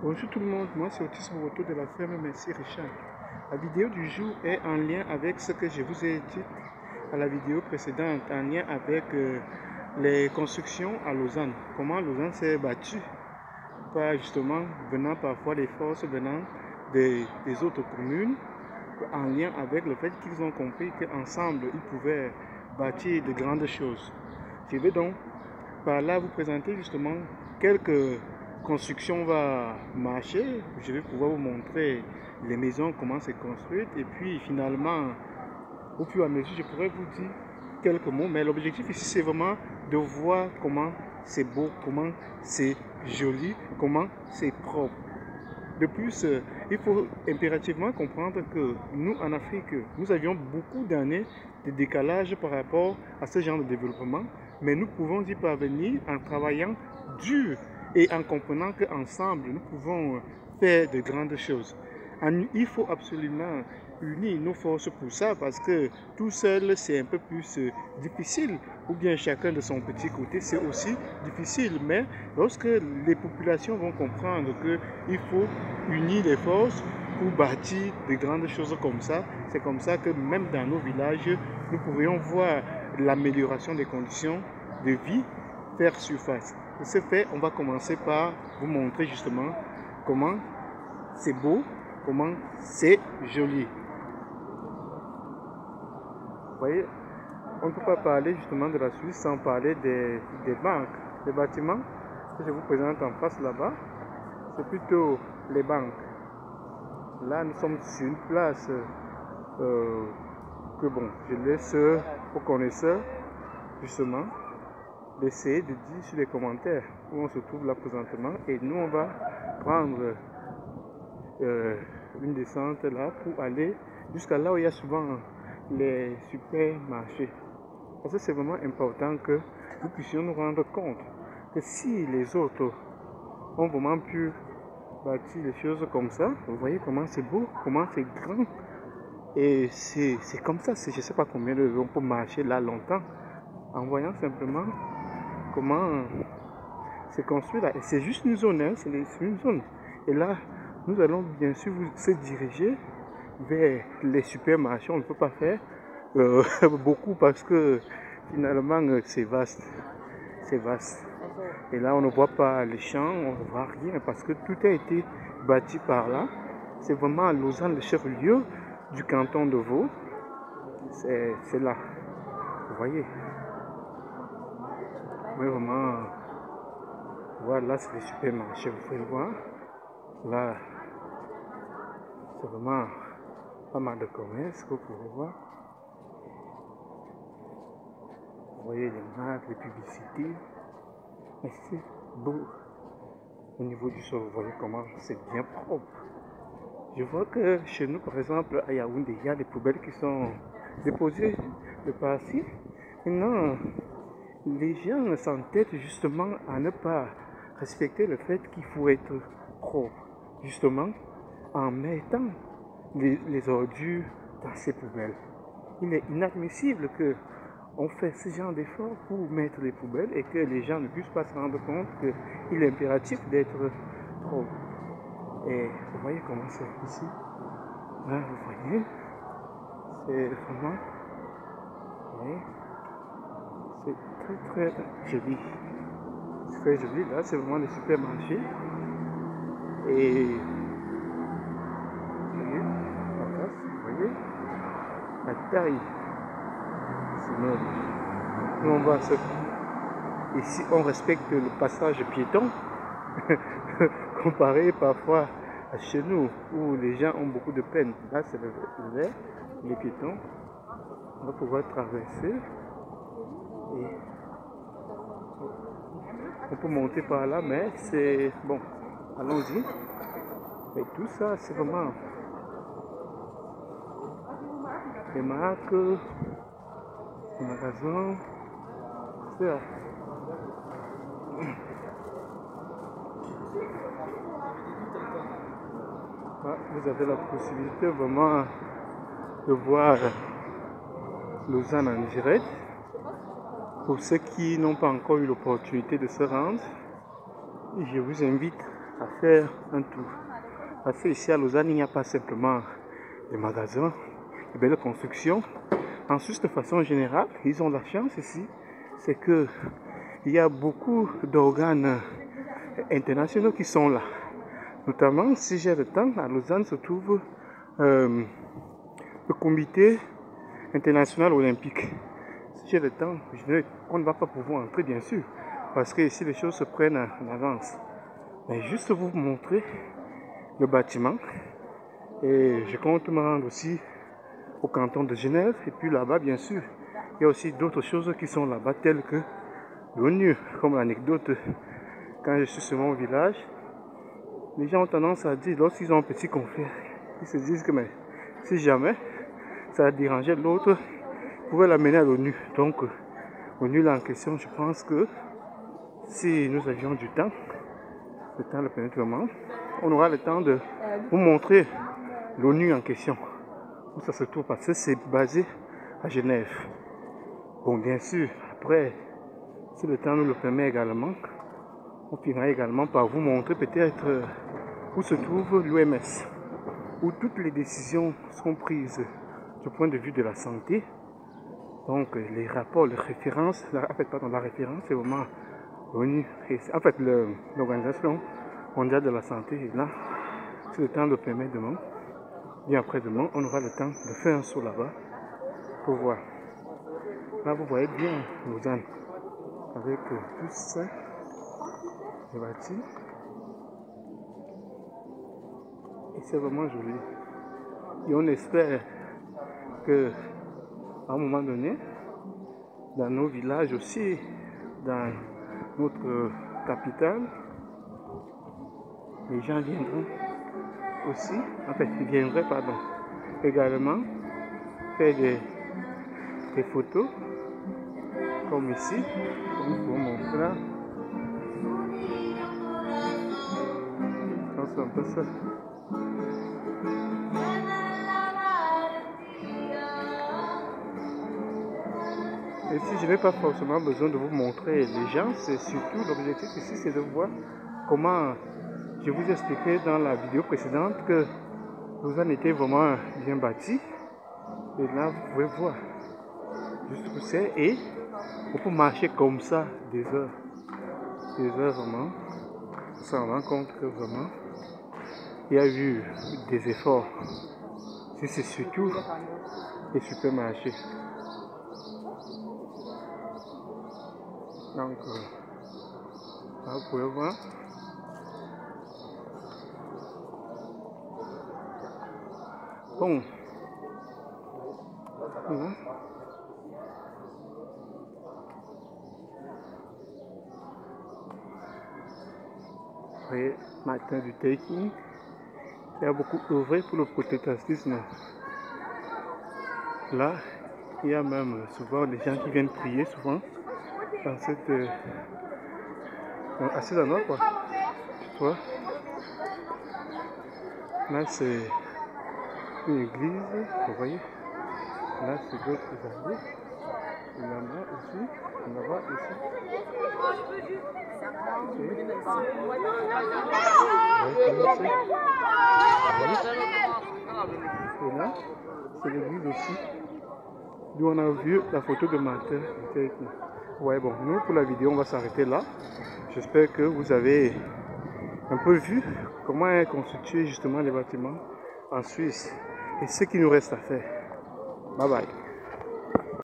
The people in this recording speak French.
Bonjour tout le monde, moi c'est Otis Moroto de la ferme Merci Richard. La vidéo du jour est en lien avec ce que je vous ai dit à la vidéo précédente, en lien avec les constructions à Lausanne. Comment Lausanne s'est battue, pas justement venant parfois des forces venant des autres communes, en lien avec le fait qu'ils ont compris qu'ensemble ils pouvaient bâtir de grandes choses. Je vais donc par là vous présenter justement quelques constructions va marcher. Je vais pouvoir vous montrer les maisons, comment c'est construit, et puis finalement au fur et à mesure je pourrais vous dire quelques mots, mais l'objectif ici c'est vraiment de voir comment c'est beau, comment c'est joli, comment c'est propre. De plus, il faut impérativement comprendre que nous, en Afrique, nous avions beaucoup d'années de décalage par rapport à ce genre de développement, mais nous pouvons y parvenir en travaillant dur et en comprenant qu'ensemble, nous pouvons faire de grandes choses. Il faut absolument unir nos forces pour ça, parce que tout seul, c'est un peu plus difficile, ou bien chacun de son petit côté, c'est aussi difficile. Mais lorsque les populations vont comprendre qu'il faut unir les forces pour bâtir de grandes choses comme ça, c'est comme ça que même dans nos villages, nous pourrions voir l'amélioration des conditions de vie faire surface. De ce fait, on va commencer par vous montrer justement comment c'est beau, comment c'est joli. Vous voyez, on ne peut pas parler justement de la Suisse sans parler des banques. Les bâtiments que je vous présente en face là-bas, c'est plutôt les banques. Là, nous sommes sur une place que bon, je laisse aux connaisseurs justement d'essayer de dire sur les commentaires où on se trouve là présentement, et nous on va prendre une descente là pour aller jusqu'à là où il y a souvent les supermarchés, parce que c'est vraiment important que nous puissions nous rendre compte que si les autres ont vraiment pu bâtir les choses comme ça, vous voyez comment c'est beau, comment c'est grand, et c'est comme ça, je ne sais pas combien de on peut marcher là longtemps en voyant simplement comment c'est construit là. Et c'est juste une zone, hein, c'est une zone. Et là, nous allons bien sûr se diriger vers les supermarchés. On ne peut pas faire beaucoup parce que finalement c'est vaste. C'est vaste. Et là, on ne voit pas les champs, on ne voit rien parce que tout a été bâti par là. C'est vraiment à Lausanne, le chef-lieu du canton de Vaud. C'est là. Vous voyez. Oui, vraiment. Voilà, c'est les supermarchés, vous pouvez le voir. Là, c'est vraiment pas mal de commerce que vous pouvez voir. Vous voyez les marques, les publicités. Mais c'est beau. Au niveau du sol, vous voyez comment c'est bien propre. Je vois que chez nous, par exemple, à Yaoundé, il y a des poubelles qui sont déposées de par-ci. Maintenant, les gens s'entêtent justement à ne pas respecter le fait qu'il faut être propre, justement en mettant les ordures dans ces poubelles. Il est inadmissible qu'on fait ce genre d'effort pour mettre les poubelles et que les gens ne puissent pas se rendre compte qu'il est impératif d'être propre. Et vous voyez comment c'est ici. Là, vous voyez, c'est vraiment, vous voyez, c'est très joli. C'est très joli. Là, c'est vraiment le supermarché. Et vous voyez, en face, vous voyez, la taille. Nous, on va se... Ici, on respecte le passage piéton, comparé parfois à chez nous, où les gens ont beaucoup de peine. Là, c'est le vert, les piétons. On va pouvoir traverser. Et on peut monter par là, mais c'est bon. Allons-y. Et tout ça, c'est vraiment les marques, les magasins. C'est là. Vous avez la possibilité vraiment de voir Lausanne en direct. Pour ceux qui n'ont pas encore eu l'opportunité de se rendre, je vous invite à faire un tour. Parce que ici à Lausanne, il n'y a pas simplement des magasins, de belles constructions. En Suisse, de façon générale, ils ont la chance ici, c'est que il y a beaucoup d'organes internationaux qui sont là. Notamment, si j'ai le temps, à Lausanne se trouve le comité international olympique. Si j'ai le temps, on ne va pas pouvoir entrer bien sûr, parce que ici les choses se prennent en avance. Mais juste vous montrer le bâtiment, et je compte me rendre aussi au canton de Genève, et puis là-bas bien sûr, il y a aussi d'autres choses qui sont là-bas, telles que l'ONU. Comme l'anecdote, quand je suis sur mon village, les gens ont tendance à dire, lorsqu'ils ont un petit conflit, ils se disent que mais, si jamais ça dérangeait l'autre, ils pouvaient l'amener à l'ONU. Donc, l'ONU là en question, je pense que si nous avions du temps, le temps le permet vraiment, on aura le temps de vous montrer l'ONU en question, où ça se trouve, parce que c'est basé à Genève. Bon, bien sûr, après, si le temps nous le permet également, on finira également par vous montrer peut-être où se trouve l'OMS, où toutes les décisions sont prises du point de vue de la santé. Donc les rapports, les références, la référence c'est vraiment l'ONU, en fait l'Organisation mondiale de la santé est là. Si le temps le permet demain, bien après-demain, on aura le temps de faire un saut là-bas pour voir. Là vous voyez bien Lausanne, avec tout ça, les bâtis. Et c'est vraiment joli. Et on espère que à un moment donné, dans nos villages aussi, dans notre capitale, les gens viendront aussi, en fait ils viendraient également faire des photos comme ici, comme vous montrer là. C'est un peu ça. Et si je n'ai pas forcément besoin de vous montrer les gens, c'est surtout l'objectif ici, c'est de voir comment je vous expliquais dans la vidéo précédente que Lausanne était vraiment bien bâti. Et là, vous pouvez voir juste où c'est, et on peut marcher comme ça des heures vraiment. On s'en rend compte que vraiment il y a eu des efforts. C'est surtout les supermarchés. Donc, là, vous pouvez voir. Bon. Vous voyez, Martin Luther King, qui a beaucoup œuvré pour le protestantisme. Là, il y a même souvent des gens qui viennent prier souvent dans cette à cet endroit quoi. Tu vois? Là c'est une église, vous voyez. Là c'est d'autres allées. Il y en a ici, il y en a ici. Et là, c'est l'église aussi, d'où on a vu la photo de Martin Luther King. Ouais, bon, nous pour la vidéo, on va s'arrêter là. J'espère que vous avez un peu vu comment est constitué justement les bâtiments en Suisse et ce qu'il nous reste à faire. Bye bye.